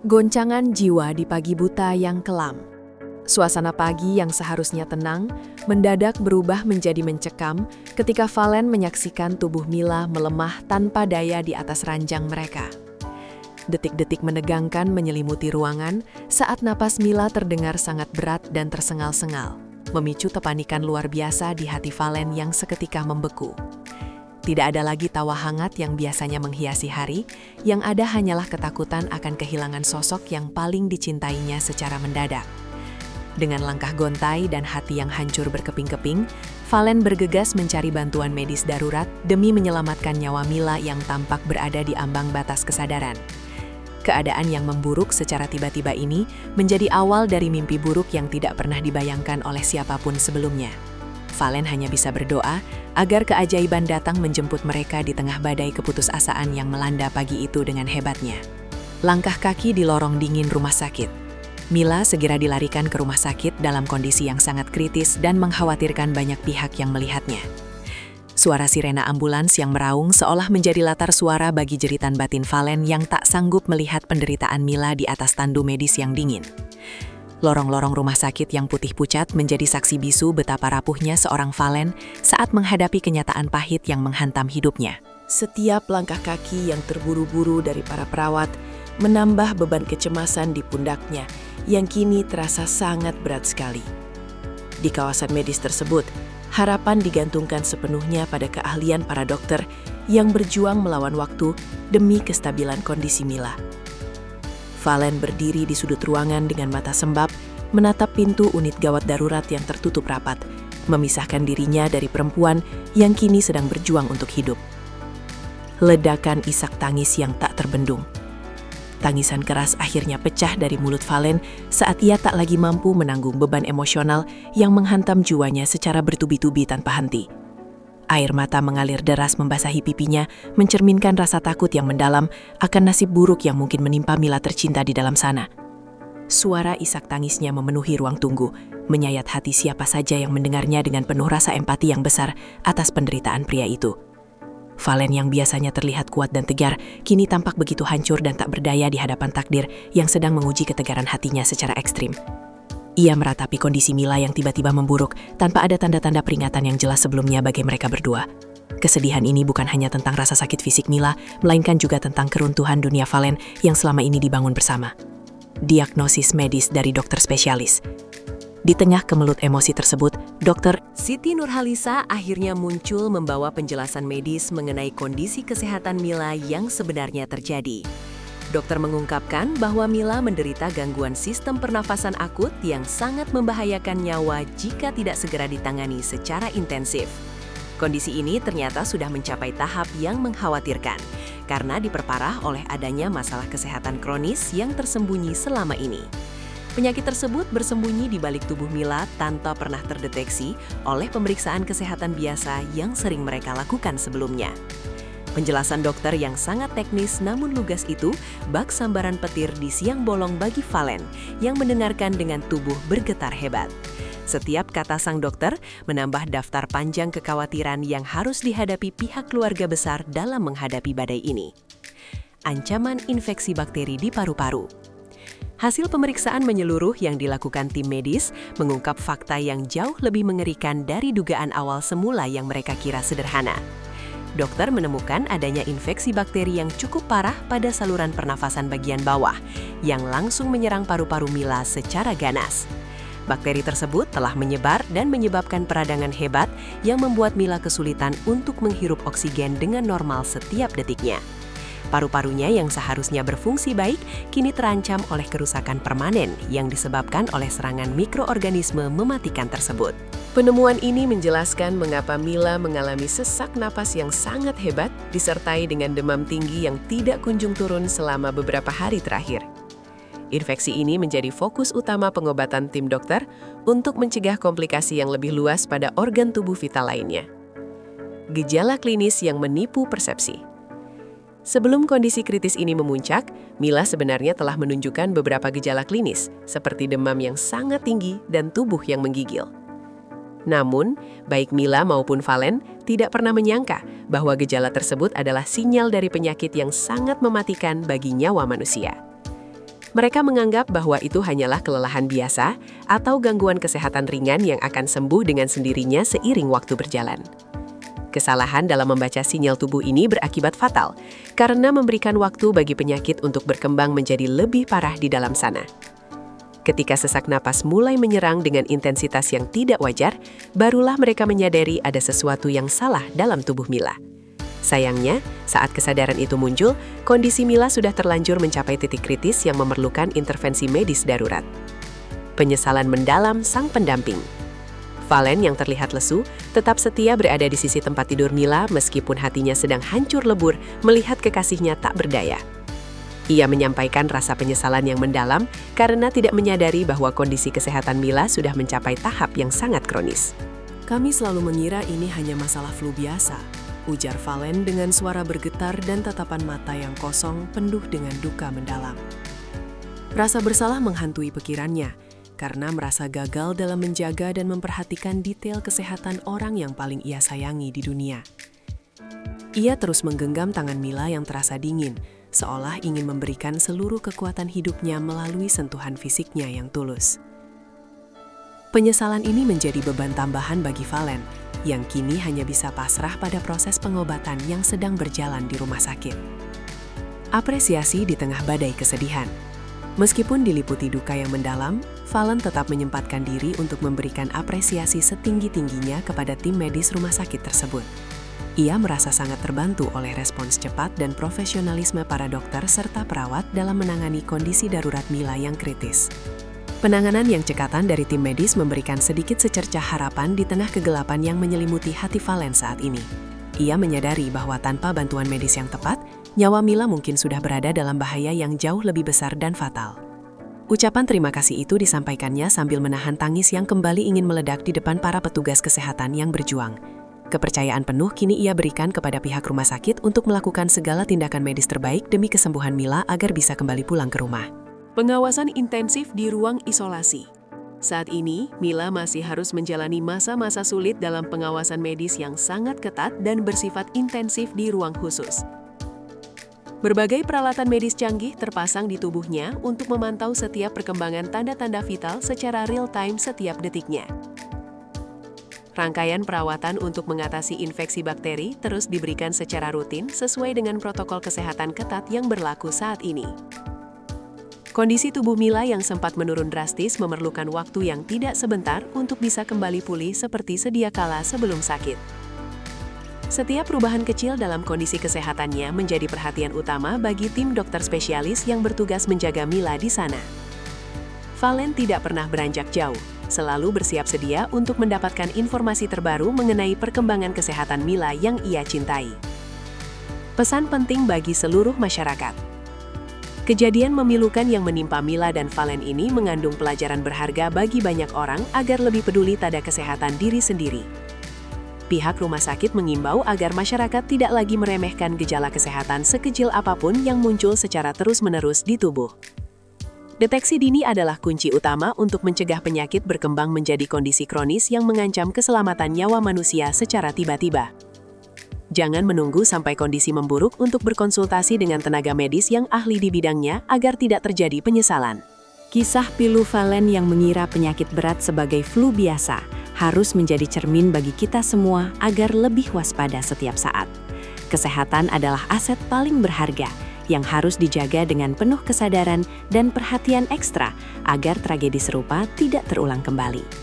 Goncangan jiwa di pagi buta yang kelam. Suasana pagi yang seharusnya tenang, mendadak berubah menjadi mencekam ketika Valen menyaksikan tubuh Mila melemah tanpa daya di atas ranjang mereka. Detik-detik menegangkan menyelimuti ruangan saat napas Mila terdengar sangat berat dan tersengal-sengal, memicu kepanikan luar biasa di hati Valen yang seketika membeku. Tidak ada lagi tawa hangat yang biasanya menghiasi hari, yang ada hanyalah ketakutan akan kehilangan sosok yang paling dicintainya secara mendadak. Dengan langkah gontai dan hati yang hancur berkeping-keping, Valen bergegas mencari bantuan medis darurat demi menyelamatkan nyawa Mila yang tampak berada di ambang batas kesadaran. Keadaan yang memburuk secara tiba-tiba ini menjadi awal dari mimpi buruk yang tidak pernah dibayangkan oleh siapapun sebelumnya. Valen hanya bisa berdoa agar keajaiban datang menjemput mereka di tengah badai keputusasaan yang melanda pagi itu dengan hebatnya. Langkah kaki di lorong dingin rumah sakit. Mila segera dilarikan ke rumah sakit dalam kondisi yang sangat kritis dan mengkhawatirkan banyak pihak yang melihatnya. Suara sirena ambulans yang meraung seolah menjadi latar suara bagi jeritan batin Valen yang tak sanggup melihat penderitaan Mila di atas tandu medis yang dingin. Lorong-lorong rumah sakit yang putih pucat menjadi saksi bisu betapa rapuhnya seorang Valen saat menghadapi kenyataan pahit yang menghantam hidupnya. Setiap langkah kaki yang terburu-buru dari para perawat menambah beban kecemasan di pundaknya yang kini terasa sangat berat sekali. Di kawasan medis tersebut, harapan digantungkan sepenuhnya pada keahlian para dokter yang berjuang melawan waktu demi kestabilan kondisi Mila. Valen berdiri di sudut ruangan dengan mata sembab, menatap pintu unit gawat darurat yang tertutup rapat, memisahkan dirinya dari perempuan yang kini sedang berjuang untuk hidup. Ledakan isak tangis yang tak terbendung. Tangisan keras akhirnya pecah dari mulut Valen saat ia tak lagi mampu menanggung beban emosional yang menghantam jiwanya secara bertubi-tubi tanpa henti. Air mata mengalir deras membasahi pipinya, mencerminkan rasa takut yang mendalam akan nasib buruk yang mungkin menimpa Mila tercinta di dalam sana. Suara isak tangisnya memenuhi ruang tunggu, menyayat hati siapa saja yang mendengarnya dengan penuh rasa empati yang besar atas penderitaan pria itu. Valen yang biasanya terlihat kuat dan tegar, kini tampak begitu hancur dan tak berdaya di hadapan takdir yang sedang menguji ketegaran hatinya secara ekstrim. Ia meratapi kondisi Mila yang tiba-tiba memburuk tanpa ada tanda-tanda peringatan yang jelas sebelumnya bagi mereka berdua. Kesedihan ini bukan hanya tentang rasa sakit fisik Mila, melainkan juga tentang keruntuhan dunia Valen yang selama ini dibangun bersama. Diagnosis medis dari dokter spesialis. Di tengah kemelut emosi tersebut, Dr. Siti Nurhalisa akhirnya muncul membawa penjelasan medis mengenai kondisi kesehatan Mila yang sebenarnya terjadi. Dokter mengungkapkan bahwa Mila menderita gangguan sistem pernafasan akut yang sangat membahayakan nyawa jika tidak segera ditangani secara intensif. Kondisi ini ternyata sudah mencapai tahap yang mengkhawatirkan karena diperparah oleh adanya masalah kesehatan kronis yang tersembunyi selama ini. Penyakit tersebut bersembunyi di balik tubuh Mila tanpa pernah terdeteksi oleh pemeriksaan kesehatan biasa yang sering mereka lakukan sebelumnya. Penjelasan dokter yang sangat teknis namun lugas itu bak sambaran petir di siang bolong bagi Valen yang mendengarkan dengan tubuh bergetar hebat. Setiap kata sang dokter menambah daftar panjang kekhawatiran yang harus dihadapi pihak keluarga besar dalam menghadapi badai ini. Ancaman infeksi bakteri di paru-paru. Hasil pemeriksaan menyeluruh yang dilakukan tim medis mengungkap fakta yang jauh lebih mengerikan dari dugaan awal semula yang mereka kira sederhana. Dokter menemukan adanya infeksi bakteri yang cukup parah pada saluran pernafasan bagian bawah, yang langsung menyerang paru-paru Mila secara ganas. Bakteri tersebut telah menyebar dan menyebabkan peradangan hebat yang membuat Mila kesulitan untuk menghirup oksigen dengan normal setiap detiknya. Paru-parunya yang seharusnya berfungsi baik, kini terancam oleh kerusakan permanen yang disebabkan oleh serangan mikroorganisme mematikan tersebut. Penemuan ini menjelaskan mengapa Mila mengalami sesak napas yang sangat hebat disertai dengan demam tinggi yang tidak kunjung turun selama beberapa hari terakhir. Infeksi ini menjadi fokus utama pengobatan tim dokter untuk mencegah komplikasi yang lebih luas pada organ tubuh vital lainnya. Gejala klinis yang menipu persepsi. Sebelum kondisi kritis ini memuncak, Mila sebenarnya telah menunjukkan beberapa gejala klinis, seperti demam yang sangat tinggi dan tubuh yang menggigil. Namun, baik Mila maupun Valen tidak pernah menyangka bahwa gejala tersebut adalah sinyal dari penyakit yang sangat mematikan bagi nyawa manusia. Mereka menganggap bahwa itu hanyalah kelelahan biasa atau gangguan kesehatan ringan yang akan sembuh dengan sendirinya seiring waktu berjalan. Kesalahan dalam membaca sinyal tubuh ini berakibat fatal karena memberikan waktu bagi penyakit untuk berkembang menjadi lebih parah di dalam sana. Ketika sesak napas mulai menyerang dengan intensitas yang tidak wajar, barulah mereka menyadari ada sesuatu yang salah dalam tubuh Mila. Sayangnya, saat kesadaran itu muncul, kondisi Mila sudah terlanjur mencapai titik kritis yang memerlukan intervensi medis darurat. Penyesalan mendalam sang pendamping. Valen yang terlihat lesu, tetap setia berada di sisi tempat tidur Mila meskipun hatinya sedang hancur lebur melihat kekasihnya tak berdaya. Ia menyampaikan rasa penyesalan yang mendalam karena tidak menyadari bahwa kondisi kesehatan Mila sudah mencapai tahap yang sangat kronis. Kami selalu mengira ini hanya masalah flu biasa, ujar Valen dengan suara bergetar dan tatapan mata yang kosong penuh dengan duka mendalam. Rasa bersalah menghantui pikirannya karena merasa gagal dalam menjaga dan memperhatikan detail kesehatan orang yang paling ia sayangi di dunia. Ia terus menggenggam tangan Mila yang terasa dingin, seolah ingin memberikan seluruh kekuatan hidupnya melalui sentuhan fisiknya yang tulus. Penyesalan ini menjadi beban tambahan bagi Valen, yang kini hanya bisa pasrah pada proses pengobatan yang sedang berjalan di rumah sakit. Apresiasi di tengah badai kesedihan. Meskipun diliputi duka yang mendalam, Valen tetap menyempatkan diri untuk memberikan apresiasi setinggi-tingginya kepada tim medis rumah sakit tersebut. Ia merasa sangat terbantu oleh respons cepat dan profesionalisme para dokter serta perawat dalam menangani kondisi darurat Mila yang kritis. Penanganan yang cekatan dari tim medis memberikan sedikit secercah harapan di tengah kegelapan yang menyelimuti hati Valen saat ini. Ia menyadari bahwa tanpa bantuan medis yang tepat, nyawa Mila mungkin sudah berada dalam bahaya yang jauh lebih besar dan fatal. Ucapan terima kasih itu disampaikannya sambil menahan tangis yang kembali ingin meledak di depan para petugas kesehatan yang berjuang. Kepercayaan penuh kini ia berikan kepada pihak rumah sakit untuk melakukan segala tindakan medis terbaik demi kesembuhan Mila agar bisa kembali pulang ke rumah. Pengawasan intensif di ruang isolasi. Saat ini, Mila masih harus menjalani masa-masa sulit dalam pengawasan medis yang sangat ketat dan bersifat intensif di ruang khusus. Berbagai peralatan medis canggih terpasang di tubuhnya untuk memantau setiap perkembangan tanda-tanda vital secara real-time setiap detiknya. Rangkaian perawatan untuk mengatasi infeksi bakteri terus diberikan secara rutin sesuai dengan protokol kesehatan ketat yang berlaku saat ini. Kondisi tubuh Mila yang sempat menurun drastis memerlukan waktu yang tidak sebentar untuk bisa kembali pulih seperti sedia kala sebelum sakit. Setiap perubahan kecil dalam kondisi kesehatannya menjadi perhatian utama bagi tim dokter spesialis yang bertugas menjaga Mila di sana. Valen tidak pernah beranjak jauh, selalu bersiap sedia untuk mendapatkan informasi terbaru mengenai perkembangan kesehatan Mila yang ia cintai. Pesan penting bagi seluruh masyarakat. Kejadian memilukan yang menimpa Mila dan Valen ini mengandung pelajaran berharga bagi banyak orang agar lebih peduli pada kesehatan diri sendiri. Pihak rumah sakit mengimbau agar masyarakat tidak lagi meremehkan gejala kesehatan sekecil apapun yang muncul secara terus-menerus di tubuh. Deteksi dini adalah kunci utama untuk mencegah penyakit berkembang menjadi kondisi kronis yang mengancam keselamatan nyawa manusia secara tiba-tiba. Jangan menunggu sampai kondisi memburuk untuk berkonsultasi dengan tenaga medis yang ahli di bidangnya agar tidak terjadi penyesalan. Kisah pilu Valen yang mengira penyakit berat sebagai flu biasa harus menjadi cermin bagi kita semua agar lebih waspada setiap saat. Kesehatan adalah aset paling berharga yang harus dijaga dengan penuh kesadaran dan perhatian ekstra agar tragedi serupa tidak terulang kembali.